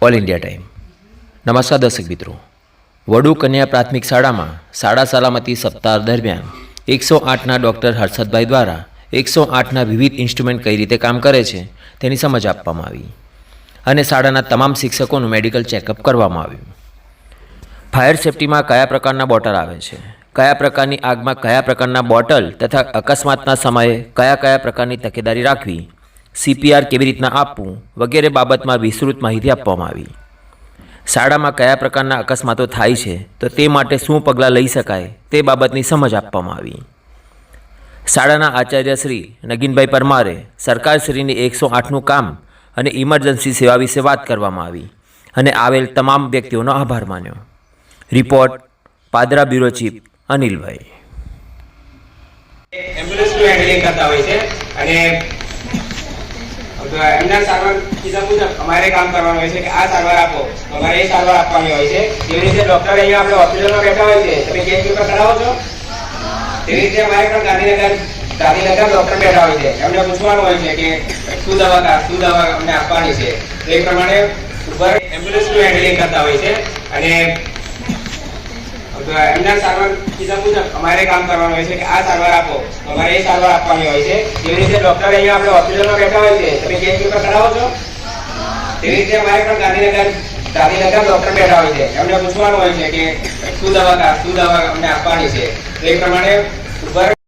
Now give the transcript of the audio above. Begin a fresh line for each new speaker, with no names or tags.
All India time. નમસ્કાર દર્શક મિત્રો, વડુ કન્યા પ્રાથમિક શાળામાં શાળા સલામતી સપ્તાહ દરમિયાન 108ના ડૉક્ટર હર્ષદભાઈ દ્વારા 108ના વિવિધ ઇન્સ્ટ્રુમેન્ટ કઈ રીતે કામ કરે છે તેની સમજ આપવામાં આવી અને શાળાના તમામ શિક્ષકોનું મેડિકલ ચેકઅપ કરવામાં આવ્યું। ફાયર સેફ્ટીમાં કયા પ્રકારના બોટલ આવે છે, કયા પ્રકારની આગમાં કયા પ્રકારના બોટલ તથા અકસ્માતના સમયે કયા કયા પ્રકારની તકેદારી રાખવી, CPR કેવી રીતના આપવું વગેરે બાબતમાં વિસ્તૃત માહિતી આપવામાં આવી। શાળામાં કયા પ્રકારના અકસ્માતો થાય છે તો તે માટે શું પગલાં લઈ શકાય તે બાબતની સમજ આપવામાં આવી। શાળાના આચાર્ય શ્રી નગીનભાઈ પરમારે સરકારશ્રીની 108નું કામ અને ઇમરજન્સી સેવા વિશે વાત કરવામાં આવી અને આવેલ તમામ વ્યક્તિઓનો આભાર માન્યો। રિપોર્ટ પાદરા બ્યુરો ચીફ અનિલભાઈ।
એમ્બ્યુલન્સનું હેન્ડલિંગ કરતા હોય છે અને એમના સારવાર કીધા મુજબ અમારે કામ કરવાનું હોય છે કે આ સારવાર આપો, અમારે એ સારવાર આપવાની હોય છે। જેવી રીતે ડૉક્ટર અહીંયા આપણે હોસ્પિટલમાં બેઠા હોય છે, તમે કેસ પેપર કરાવો છો, તેવી રીતે અમારે પણ ગાંધીનગર ડૉક્ટર બેઠા હોય છે, એમને પૂછવાનું હોય છે કે શું દવા અમને આપવાની છે, તો એ પ્રમાણે ઉપર એમ્બ્યુલન્સનું હેન્ડલિંગ કરતા હોય છે અને એમના સારવાર કીધા મુજબ અમારે કામ કરવાનું હોય છે કે આ સારવાર આપો, અમારે એ સારવાર આપવાની હોય છે। જેવી રીતે ડૉક્ટર અહીંયા આપણે હોસ્પિટલમાં બેઠા હોય છે, તમે કેસ પેપર કરાવો છો, તેવી રીતે અમારે પણ ગાંધીનગર ડૉક્ટર બેઠા હોય છે, એમને પૂછવાનું હોય છે કે શું દવા અમને આપવાની છે, તો એ પ્રમાણે ઉપર